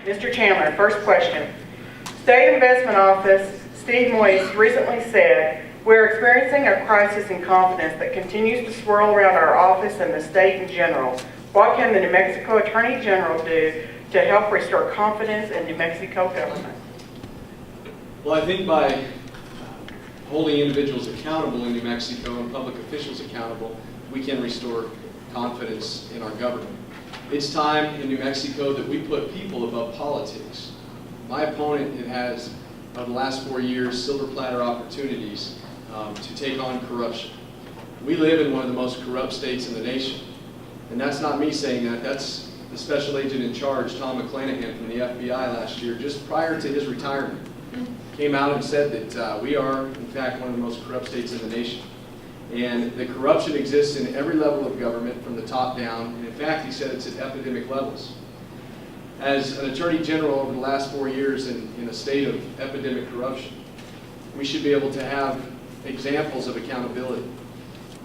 Mr. Chandler, first question. State Investment Office, Steve Moyes recently said, "We're experiencing a crisis in confidence that continues to swirl around our office and the state in general. What can the New Mexico Attorney General do to help restore confidence in New Mexico government?" Well, I think by holding individuals accountable in New Mexico and public officials accountable, we can restore confidence in our government. It's time in New Mexico that we put people above politics. My opponent has, over the last 4 years, silver platter opportunities to take on corruption. We live in one of the most corrupt states in the nation. And that's not me saying that. That's the special agent in charge, Tom McClanahan from the FBI last year, just prior to his retirement, came out and said that we are, in fact, one of the most corrupt states in the nation. And the corruption exists in every level of government, from the top down. And in fact, he said it's at epidemic levels. As an Attorney General over the last 4 years in a state of epidemic corruption, we should be able to have examples of accountability.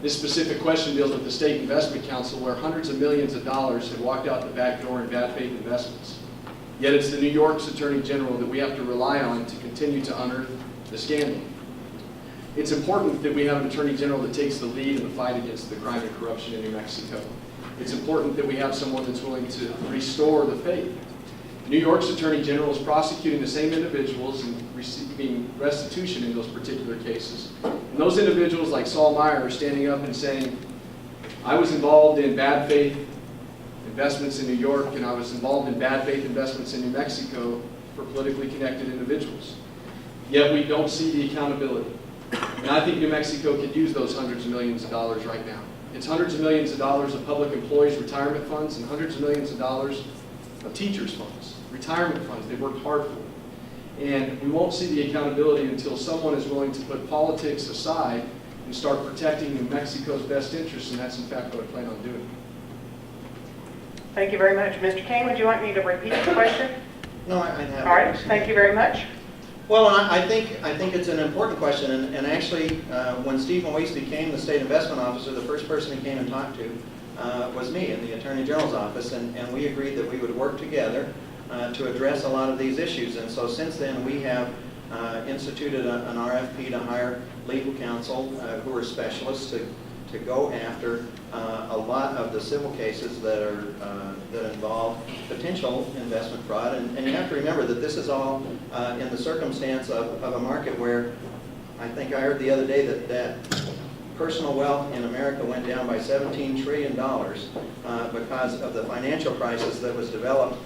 This specific question deals with the State Investment Council, where hundreds of millions of dollars have walked out the back door in bad faith investments. Yet it's the New York's Attorney General that we have to rely on to continue to unearth the scandal. It's important that we have an Attorney General that takes the lead in the fight against the crime and corruption in New Mexico. It's important that we have someone that's willing to restore the faith. New York's Attorney General is prosecuting the same individuals and receiving restitution in those particular cases. And those individuals, like Saul Meyer, are standing up and saying, "I was involved in bad faith investments in New York, and I was involved in bad faith investments in New Mexico for politically connected individuals." Yet we don't see the accountability. And I think New Mexico could use those hundreds of millions of dollars right now. It's hundreds of millions of dollars of public employees' retirement funds and hundreds of millions of dollars of teachers' funds, retirement funds they worked hard for. And we won't see the accountability until someone is willing to put politics aside and start protecting New Mexico's best interests, and that's in fact what I plan on doing. Thank you very much. Mr. King, would you like me to repeat the question? No, I have. All right, thank you very much. Well, I think it's an important question, and actually, when Steve Moyes became the state investment officer, the first person he came and talked to was me in the Attorney General's office, and we agreed that we would work together to address a lot of these issues. And so since then, we have instituted an RFP to hire legal counsel who are specialists to go after a lot of the civil cases that involve potential investment fraud. And you have to remember that this is all in the circumstance of a market where I think I heard the other day that personal wealth in America went down by $17 trillion because of the financial crisis that was developed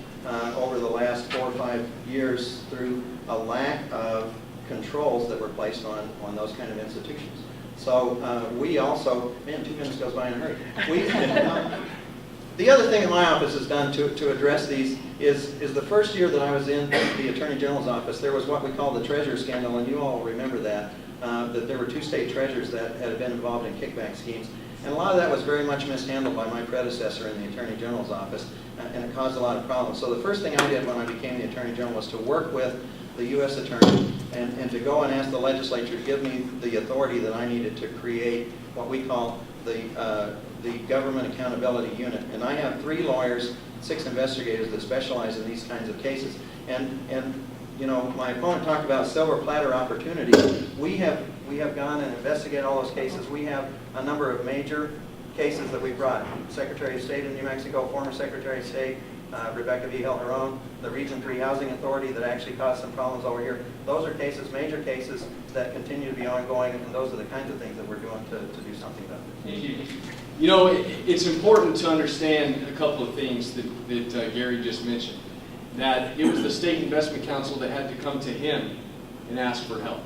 over the last 4 or 5 years through a lack of controls that were placed on those kind of institutions. So we also, man, 2 minutes goes by in a hurry. The other thing that my office has done to address these is the first year that I was in the Attorney General's office, there was what we call the treasurer scandal, and you all remember that there were 2 state treasurers that had been involved in kickback schemes. And a lot of that was very much mishandled by my predecessor in the Attorney General's office, and it caused a lot of problems. So the first thing I did when I became the Attorney General was to work with the U.S. Attorney and to go and ask the legislature to give me the authority that I needed to create what we call the Government Accountability Unit. And I have 3 lawyers, 6 investigators that specialize in these kinds of cases. And you know, my opponent talked about silver platter opportunities. We have gone and investigated all those cases. We have a number of major cases that we brought. Secretary of State in New Mexico, former Secretary of State, Rebecca V. held her own, the Region 3 Housing Authority that actually caused some problems over here. Those are cases, major cases, that continue to be ongoing, and those are the kinds of things that we're doing to do something about it. Thank you. You know, it's important to understand a couple of things that Gary just mentioned. That it was the State Investment Council that had to come to him and ask for help.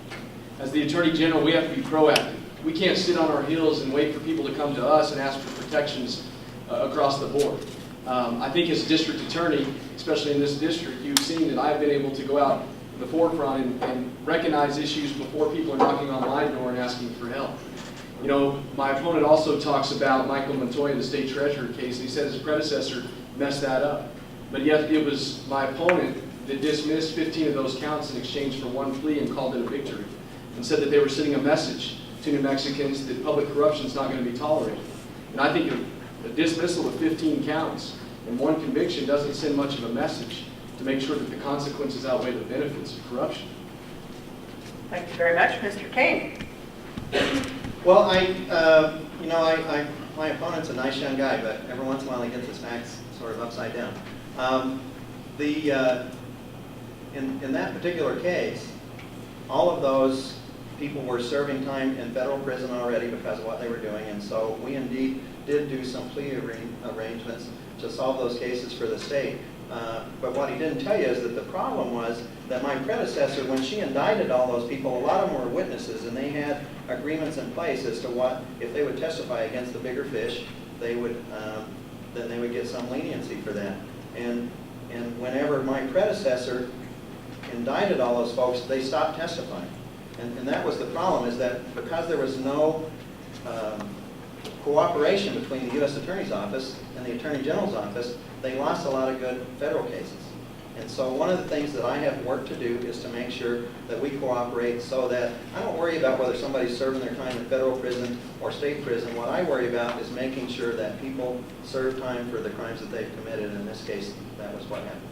As the Attorney General, we have to be proactive. We can't sit on our heels and wait for people to come to us and ask for protections across the board. I think as District Attorney, especially in this district, you've seen that I've been able to go out in the forefront and recognize issues before people are knocking on my door and asking for help. You know, my opponent also talks about Michael Montoya, the state treasurer case, and he said his predecessor messed that up. But yet it was my opponent that dismissed 15 of those counts in exchange for 1 plea and called it a victory, and said that they were sending a message to New Mexicans that public corruption is not going to be tolerated. And I think a dismissal of 15 counts and 1 conviction doesn't send much of a message to make sure that the consequences outweigh the benefits of corruption. Thank you very much. Mr. King? Well, my opponent's a nice young guy, but every once in a while he gets his facts sort of upside down. In that particular case, all of those people were serving time in federal prison already because of what they were doing, and so we indeed did do some plea arrangements to solve those cases for the state. But what he didn't tell you is that the problem was that my predecessor, when she indicted all those people, a lot of them were witnesses, and they had agreements in place as to what, if they would testify against the bigger fish, they would, then they would get some leniency for that. And whenever my predecessor indicted all those folks, they stopped testifying. And that was the problem, is that because there was no cooperation between the U.S. Attorney's Office and the Attorney General's Office, they lost a lot of good federal cases. And so one of the things that I have work to do is to make sure that we cooperate so that I don't worry about whether somebody's serving their time in federal prison or state prison. What I worry about is making sure that people serve time for the crimes that they've committed. In this case, that was what happened.